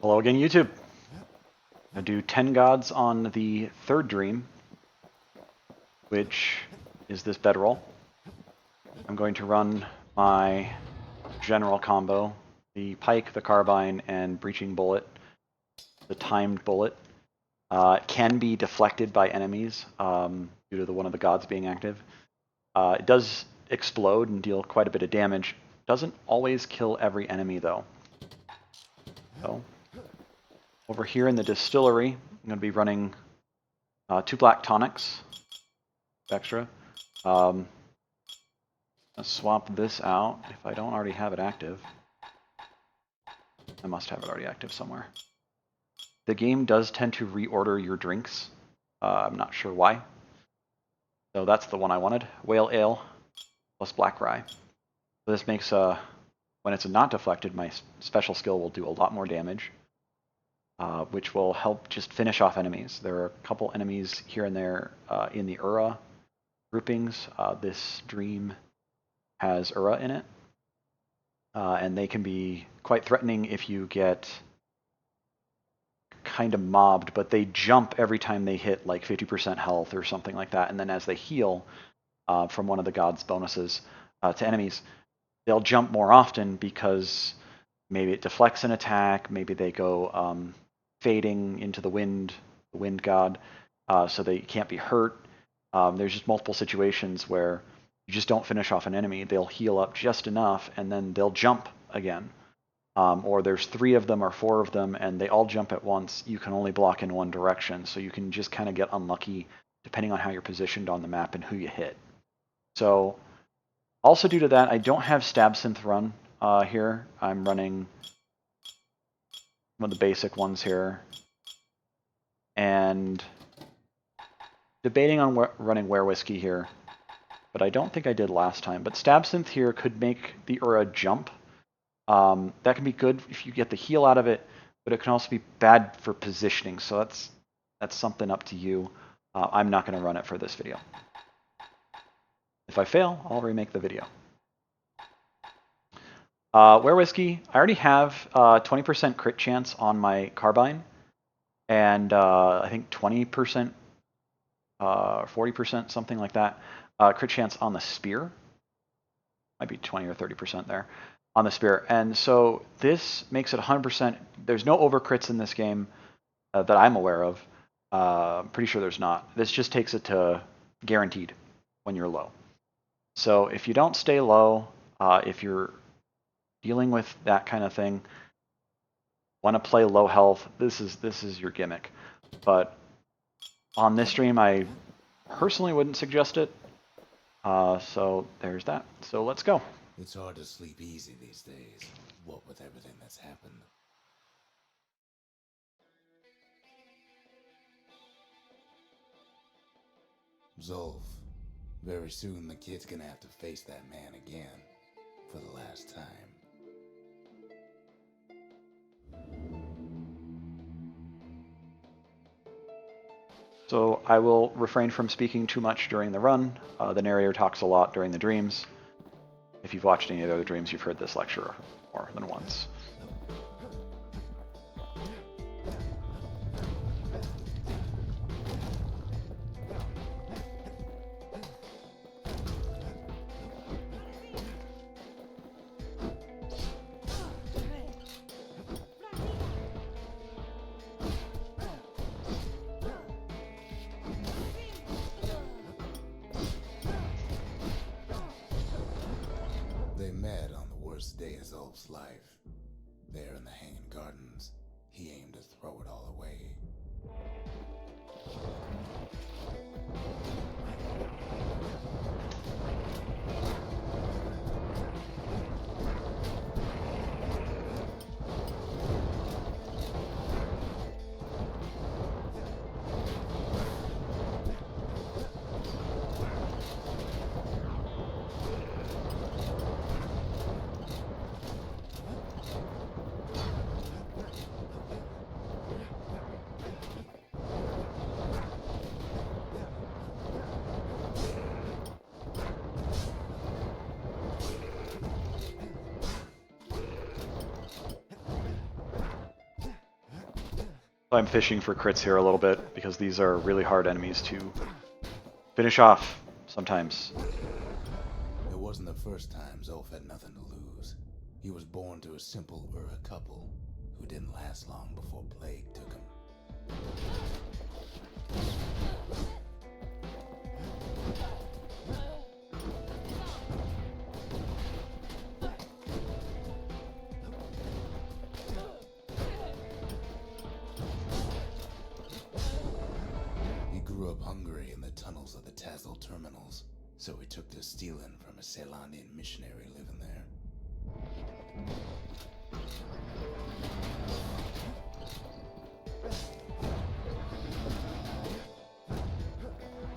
Hello again, YouTube. I do 10 gods on the third dream, which is this Bedroll. I'm going to run my general combo, the pike, the carbine, and breaching bullet, the timed bullet. It can be deflected by enemies due to one of the gods being active. It does explode and deal quite a bit of damage. Doesn't always kill every enemy though. So, over here in the distillery, I'm going to be running 2 black tonics extra. I'll swap this out if I don't already have it active. I must have it already active somewhere. The game does tend to reorder your drinks. I'm not sure why. So that's the one I wanted. Whale Ale plus Black Rye. So this makes, when it's not deflected, my special skill will do a lot more damage. Which will help just finish off enemies. There are a couple enemies here and there in the Ura groupings. This dream has Ura in it, and they can be quite threatening if you get kind of mobbed, but they jump every time they hit like 50% health or something like that, and then as they heal from one of the god's bonuses to enemies, they'll jump more often because maybe it deflects an attack, maybe they go fading into the wind god, so they can't be hurt. There's just multiple situations where you just don't finish off an enemy. They'll heal up just enough, and then they'll jump again. Or there's 3 of them or 4 of them, and they all jump at once. You can only block in one direction, so you can just kind of get unlucky depending on how you're positioned on the map and who you hit. So, also due to that, I don't have Stab Synth run here. I'm running one of the basic ones here, and debating on running Were Whiskey here, but I don't think I did last time. But Stab Synth here could make the Ura jump. That can be good if you get the heal out of it, but it can also be bad for positioning, so that's something up to you. I'm not going to run it for this video. If I fail, I'll remake the video. Were Whiskey, I already have 20% crit chance on my carbine, and I think 20%, 40%, something like that, crit chance on the spear. Might be 20 or 30% there on the spear. And so this makes it 100%. There's no overcrits in this game that I'm aware of. I'm pretty sure there's not. This just takes it to guaranteed when you're low. So if you don't stay low, if you're dealing with that kind of thing, want to play low health, this is your gimmick. But on this stream, I personally wouldn't suggest it. So there's that. So let's go. It's hard to sleep easy these days, what with everything that's happened. Zolf, very soon the kid's gonna have to face that man again, for the last time. So I will refrain from speaking too much during the run. The narrator talks a lot during the dreams. If you've watched any of the other dreams, you've heard this lecture more than once. They met on the worst day of Zolf's life. There in the Hanging Gardens, he aimed to throw it all away. I'm fishing for crits here a little bit, because these are really hard enemies to finish off sometimes. It wasn't the first time Zolf had nothing to lose. He was born to a simple Ura couple who didn't last long before plague took him. He grew up hungry in the tunnels of the Tassel terminals, so he took to stealing from a Ceylonian missionary living there.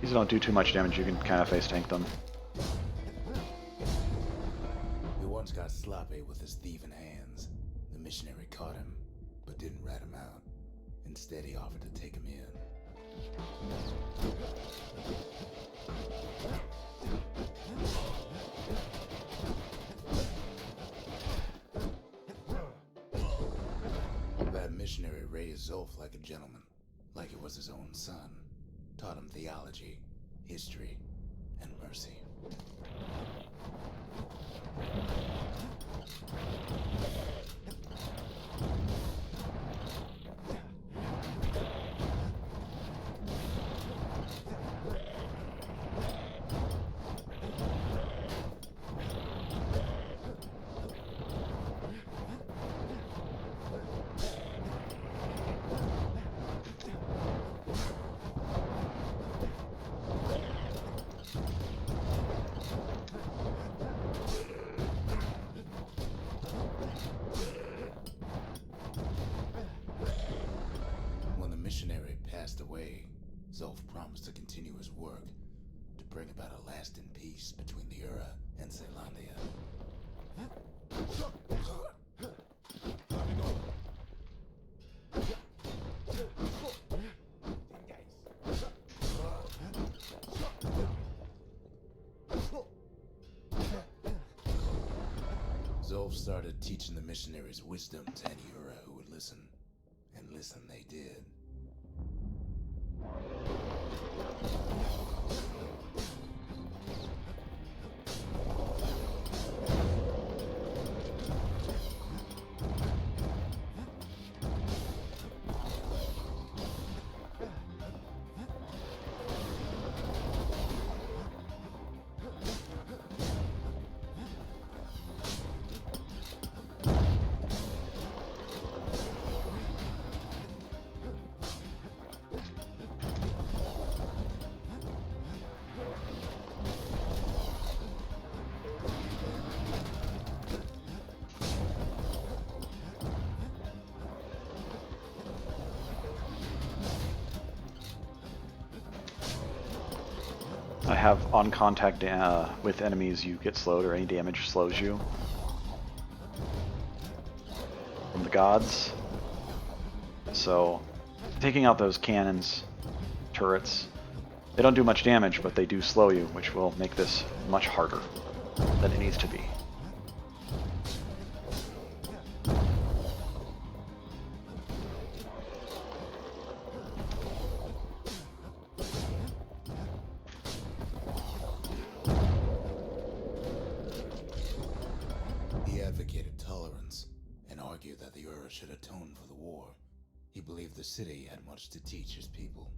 These don't do too much damage, you can kind of face tank them. He once got sloppy with his thieving hands. The missionary caught him, but didn't rat him out. Instead, he offered to take him in. That missionary raised Zolf like a gentleman, like it was his own son. Taught him theology, history, and mercy. Passed away, Zolf promised to continue his work to bring about a lasting peace between the Ura and Ceylondia. Zolf started teaching the missionaries wisdom to any Ura who would listen, and listen they did. I have on contact with enemies, you get slowed, or any damage slows you from the gods. So taking out those cannons, turrets, they don't do much damage, but they do slow you, which will make this much harder than it needs to be. Should atone for the war. He believed the city had much to teach his people.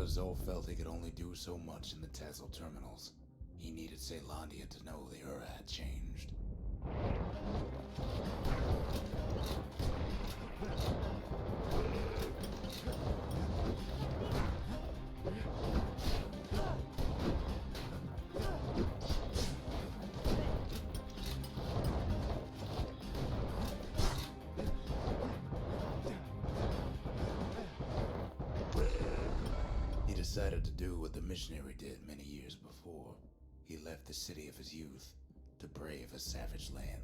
Zolf felt he could only do so much in the Tassel terminals. He needed Ceylondia to know the Ura had changed. decided to do what the missionary did many years before. He left the city of his youth to brave a savage land.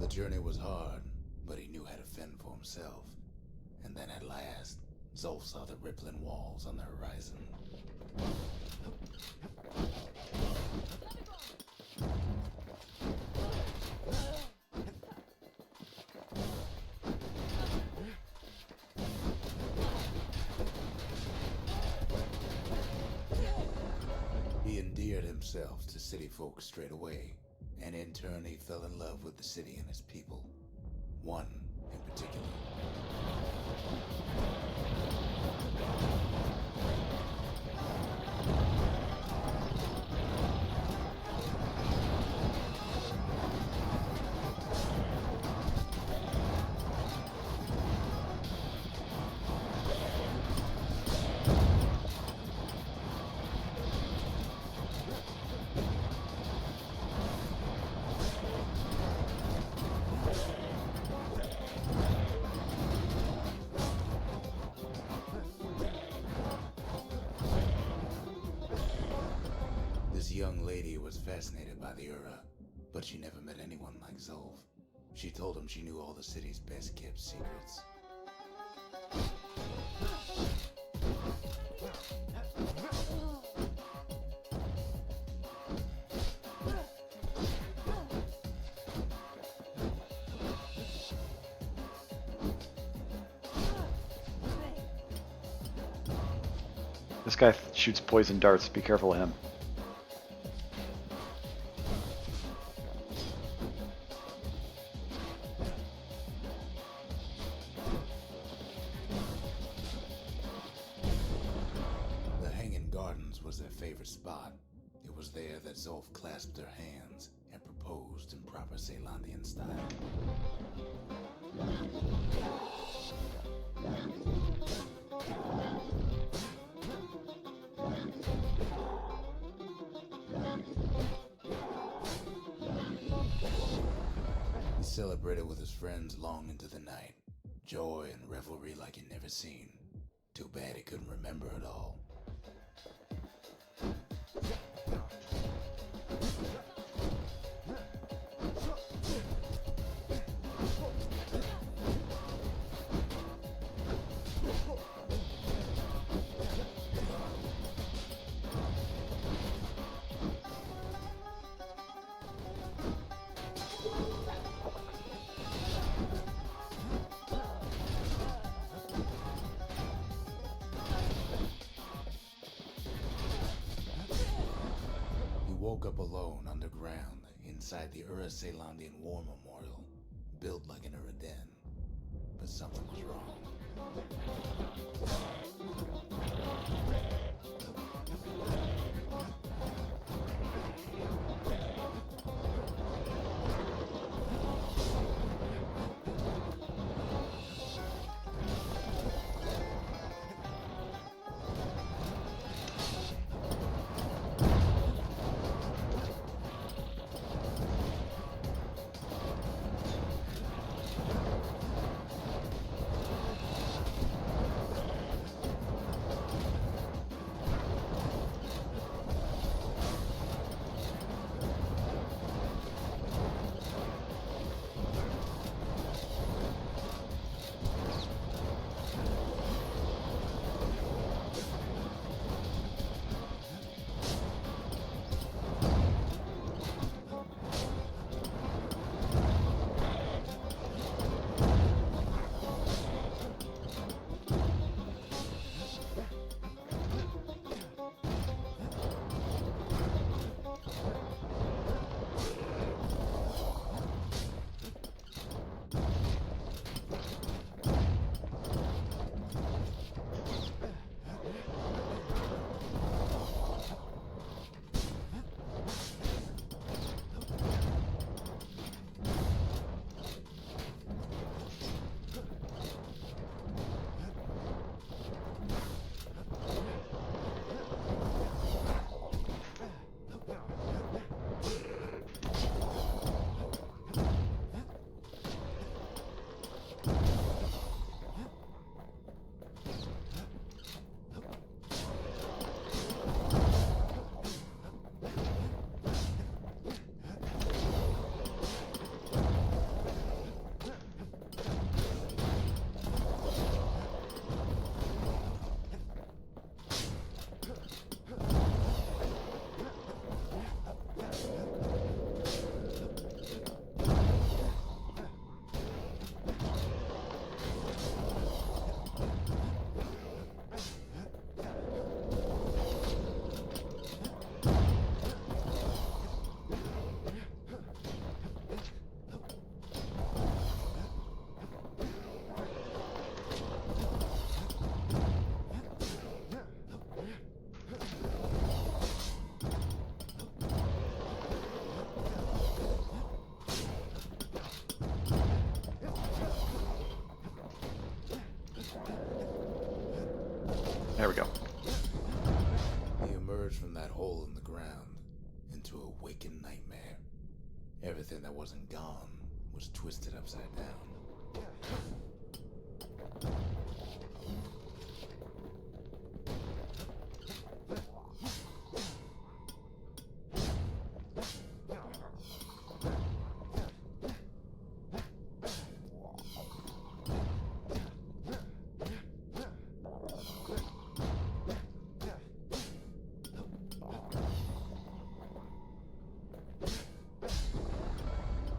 The journey was hard, but he knew how to fend for himself. And then at last, Zolf saw the rippling walls on the horizon. He endeared himself to city folk straight away, and in turn he fell in love with the city and its people. One in particular. This young lady was fascinated by the Ura, but she never met anyone like Zolf. She told him she knew all the city's best kept secrets. This guy shoots poison darts. Be careful of him. The Hanging Gardens was their favorite spot. It was there that Zolf clasped her hands and proposed in proper Ceylandian style. He celebrated with his friends long into the night. Joy and revelry like he'd never seen. Too bad he couldn't remember it all. Woke up alone underground inside the Ura Ceylandian War Memorial, built like an Ura den. But something was wrong. There we go. He emerged from that hole in the ground into a waking nightmare. Everything that wasn't gone was twisted upside down.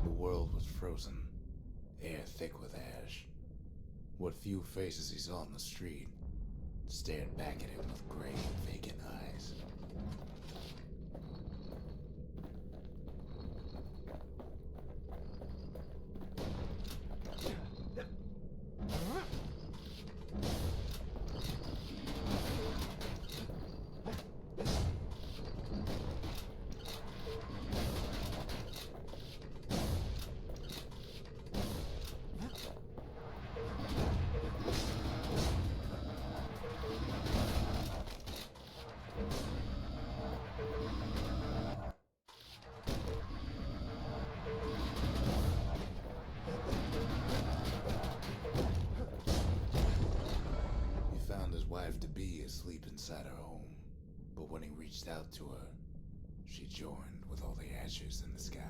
The world was frozen, air thick with ash. What few faces he saw on the street stared back at him with gray, vacant eyes. He found his wife-to-be asleep inside her home, but when he reached out to her, she joined with all the ashes in the sky.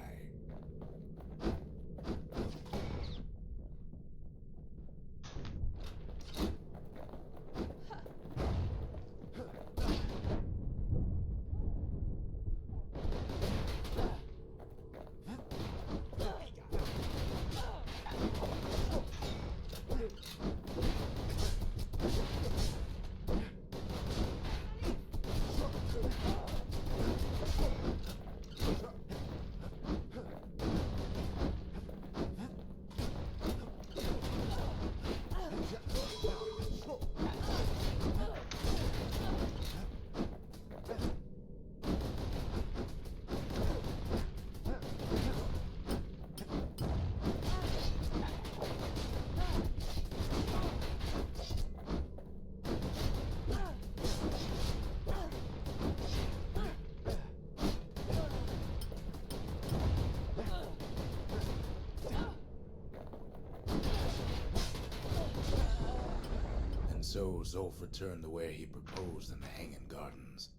So Zolf returned to where he proposed in the Hanging Gardens,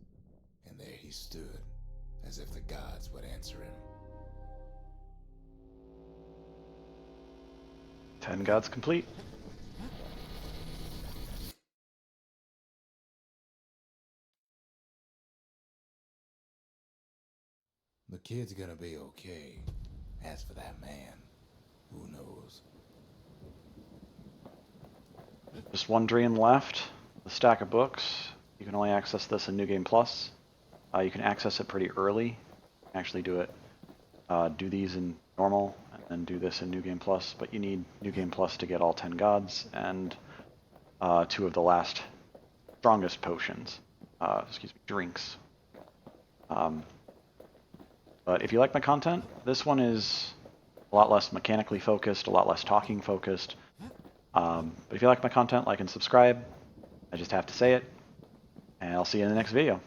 and there he stood, as if the gods would answer him. 10 gods complete. The kid's gonna be okay. As for that man, who knows? Just one dream left. The stack of books. You can only access this in New Game Plus. You can access it pretty early. Actually do it. Do these in normal, and then do this in New Game Plus. But you need New Game Plus to get all 10 gods and 2 of the last strongest potions. Drinks. But if you like my content, this one is a lot less mechanically focused, a lot less talking focused. But if you like my content, like and subscribe. I just have to say it. And I'll see you in the next video.